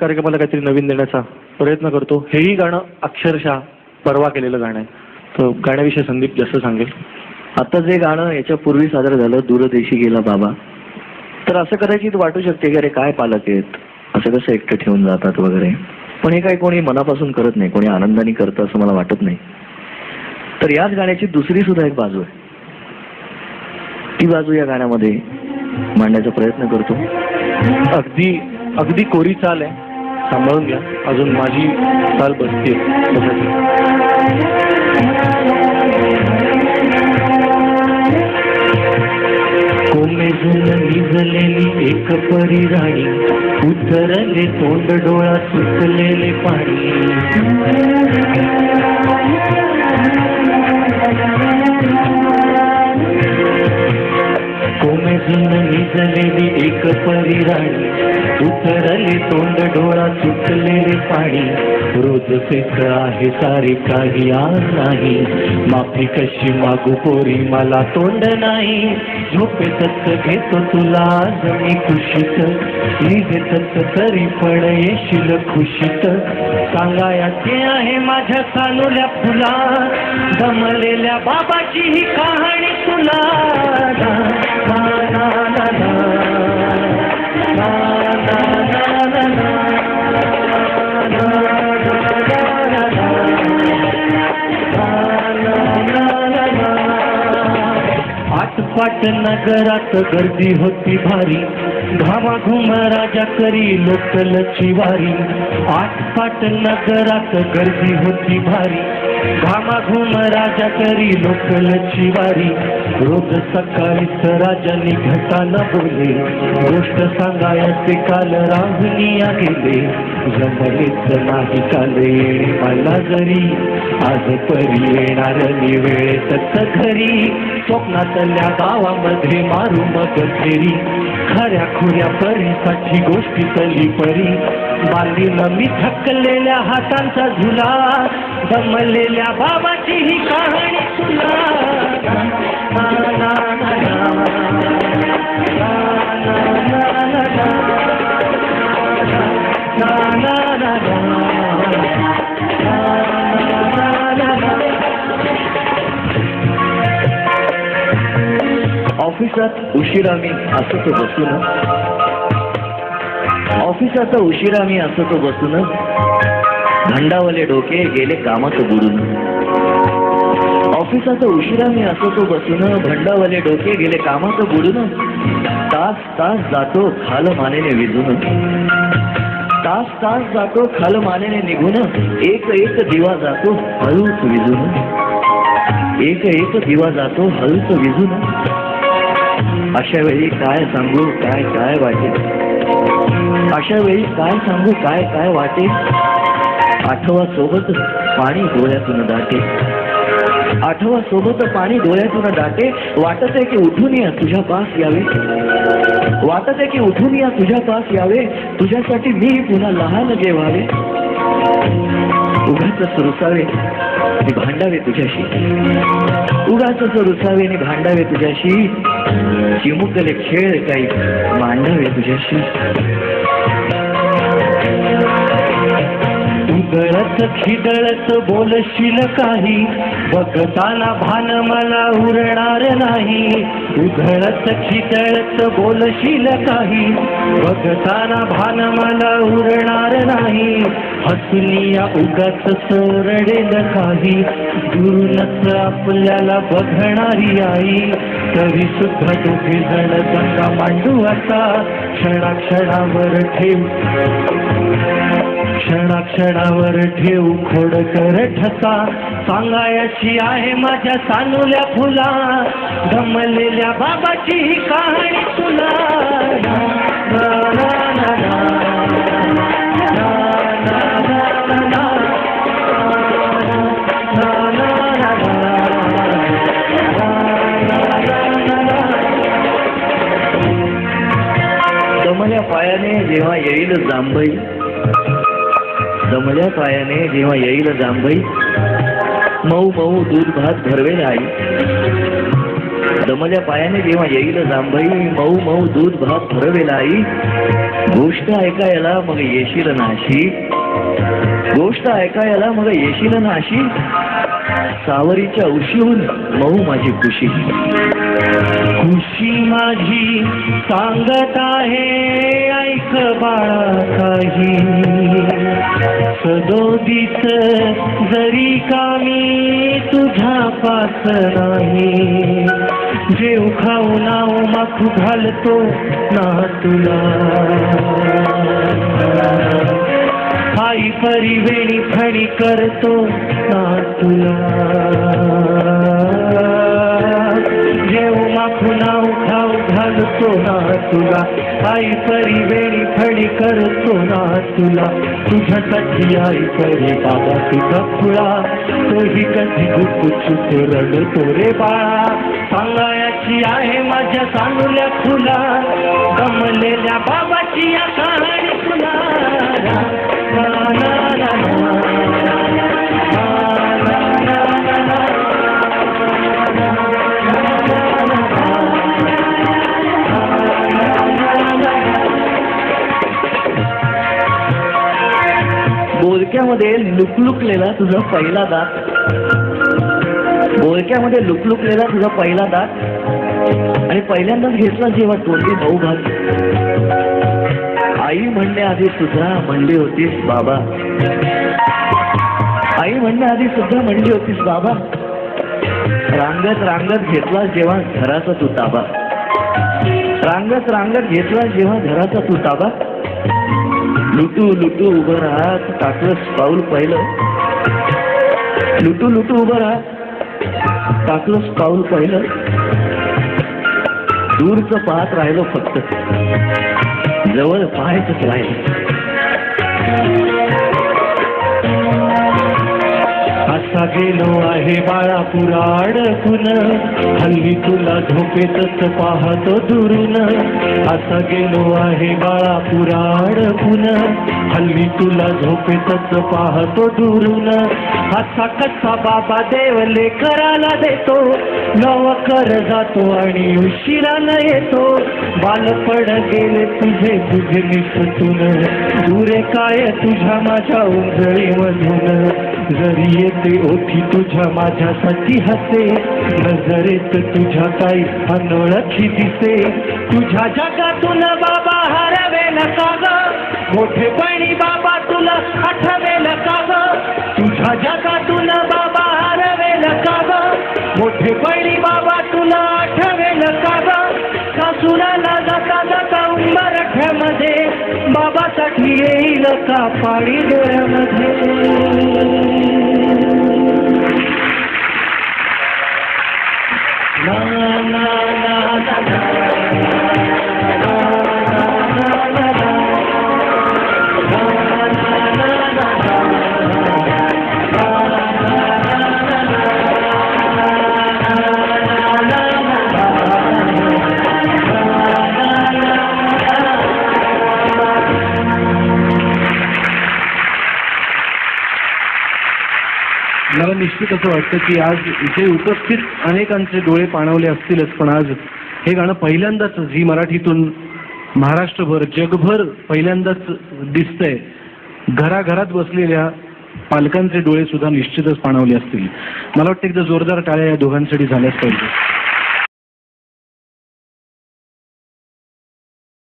कार्यक्रमाला काहीतरी नवीन देण्याचा प्रयत्न करतो. हेही गाणं अक्षरशः परवा केलेलं गाणं आहे. तर गाण्याविषयी संदीप जास्त सांगेल. आता जे गाणं याच्यापूर्वी सादर झालं, दूरदेशी गेला बाबा, तर असं कदाचित वाटू शकते की अरे काय पालक आहेत, असं कसं एकटं ठेवून जातात वगैरे. पण हे काही कोणी मनापासून करत नाही, कोणी आनंदाने करतं असं मला वाटत नाही. तर याच गाण्याची दुसरी सुद्धा एक बाजू आहे. ती बाजू या गाण्यामध्ये मांडण्याचा प्रयत्न करतो. अगदी अगदी कोरी चाल आहे, सांभाळून घ्या. अजून माझी चाल बसते. कोमेजून निजलेली एक परी राणी, उतरले तोंड डोळा सुटलेले पाणी. कोमेजून निजलेली एक परी राणी, उतरले तोंड डोळा सुटलेले पाणी. रोज फेक आहे सारे काही आज नाही, माफी कशी मागू पोरी मला तोंड नाही. झोपेतच घेतो तुला आज मी खुशीत, निघतच तरी पण येशील खुशीत. सांगायचे आहे माझ्या चालूल्या फुला, दमलेल्या बाबाची ही कहाणी तुला. आटपाट नगरात गर्दी होती भारी, घामाघूम राजा करी लोकलची वारी. आटपाट नगरात गर्दी होती भारी, घामाघूम राजा करी लोकलची वारी. रोज सकाळीच राजांनी घटाना बोले, गोष्ट सांगायचे काल राहुनिया गेले. जमलेच नाही काल येणे मला जरी, आज परी येणार वेळेतच घरी. स्वप्नातल्या गावामध्ये मारू मग फेरी, खऱ्या खुऱ्या परीसाठी गोष्टी चली परी. बांधील मी थकलेल्या हातांचा झुला, दमलेल्या बाबाची ही कहाणी तुला. ऑफिसात उशिरा मी असतो बसून, ऑफिसात उशिरा मी असतो बसून, भंडावले डोके गेले कामात बुडून. ऑफिसात उशिरा मी असतो बसून, भंडावले डोके गेले कामात बुडून. तास तास जातो खाल मानेने विझून, तास तास जातो खाल मानेने निघून. एक एक दिवा जातो हळूच विझून, एक एक दिवा जातो हळूच विझून. अशा वेळी काय सांगू काय काय वाटे, अशा वेळी काय सांगू काय काय वाटे. आठवा सोबत पाणी डोळ्यातून दाटे, आठवा सोबत पाणी डोळ्यातून दाटे. वाटत आहे की उठून या तुझ्या पास यावे, वाटत आहे की उठून या तुझ्या पास यावे. तुझ्यासाठी मी पुन्हा लहान जे व्हावे. उगाच रुसावे आणि भांडावे तुझ्याशी, उगाच रुसावे आणि भांडावे तुझ्याशी. चिमुकले खेळ काही मांडावे तुझ्याशी. उगळत खिदळत बोलशील काही, बघताना भान मला उरणार नाही. उघळत खिदळत बोलशील काही, बघताना भान मला उरणार नाही. हसुनिया उगाच सोरडेल काही, दुरूनच आपल्याला बघणारी आई. तरी सुद्धा दोघे जण गंगा मांडू आता, क्षणाक्षणावर ठेव, क्षणाक्षणावर ठेव खोडकर ठसा. सांगायची आहे माझ्या सानुल्या फुला, दमलेल्या बाबाची ही कहाणी तुला. दमल्या पायाने जेव्हा येईल जांभई, दमल्या पायाने जेव्हा येईल जांभई. मऊ मऊ दूध भात भरवेल आई. दमल्या पायाने जेव्हा येईल जांभई, मऊ मऊ दूध भात भरवेल आई. गोष्ट ऐकायला मग येशील नाशी, गोष्ट ऐकायला मग येशील नाशी, सावरीच्या उशीहून मऊ माझी खुशी. खुशी माझी सांगत आहे ऐक बाळा काही, सदोदित जरी कामी तुझ्या पास नाही, जेव खाऊ नाव माखू घालतो ना तुला, आई परी वेणी फणी करतो ना तुला, जेव माखू नाव खाऊ घालतो ना तुला, आई परी वेणी फणी करतो ना तुला. तुझ्यासाठी आई परी बाबा तुझा खुळा, तोही कधी गुपचूप रडतो रे बाळा. सांगायची आहे माझ्या सांगुल्या फुला, गमलेल्या बाबाची या कहाणी तुला. ना, ना, ना, ना, ना. बोलक्यामध्ये लुकलुकलेला तुझा पहिला दात, बोलक्यामध्ये लुकलुकलेला तुझा पहिला दात, आणि पहिल्यांदाच घेतला जेव्हा तोंडी भाऊ भात. आई म्हणण्याआधी सुद्धा म्हणली होतीस बाबा, आई म्हणण्याआधी सुद्धा म्हणली होतीस बाबा. रांगत रांगत घेतला जेव्हा घराचा तू ताबा, रांगत रांगत घेतला जेव्हा घराचा तू ताबा. लुटू लुटू उभं राहत टाकलंस पाऊल पहिलं, लुटू लुटू उभं राहत टाकलंस पाऊल पहिलं. दूरचं पाहत राहिलो फक्त, जवळ पाहायचंच राहिलं. असा गेलो आहे बाळापुरा अडकून, हल्ली तुला झोपेतच पाहतो दुरून. असा गेलो आहे बाळापुरा अडकून, हल्ली तुला झोपेतच पाहतो दुरून. असा कसा बाबा देव लेकराला देतो, लवकर जातो आणि उशिरानं येतो. बालपण गेले तुझे तुझे निसटून, दुरे काय तुझ्या माझ्या उंजळीमधून. जरी येते ओठी तुझ्या माझ्यासाठी हसे, नजरेत तुझ्या काही अनोळखी दिसे. तुझ्या जगातून बाबा हरवेल का ग, मोठेपणी बाबा तुला आठवेल का ग. तुझ्या जगातून बाबा हरवेल का ग, मोठेपणी बाबा तुला आठवेल का ग. सासुराला जाता जाता उंबरठ्यामध्ये, बाबासाठी येईल का पाणी डोळ्यामध्ये. ना ना ना ना ना. मला निश्चित असं वाटतं की आज इथे उपस्थित अनेकांचे डोळे पाणावले असतीलच, पण आज हे गाणं पहिल्यांदाच झी मराठीतून महाराष्ट्रभर जगभर पहिल्यांदाच दिसतंय. घराघरात बसलेल्या पालकांचे डोळे सुद्धा निश्चितच पाणावले असतील. मला वाटतं एकदा जोरदार टाळ्या या दोघांसाठी झाल्याच पाहिजे.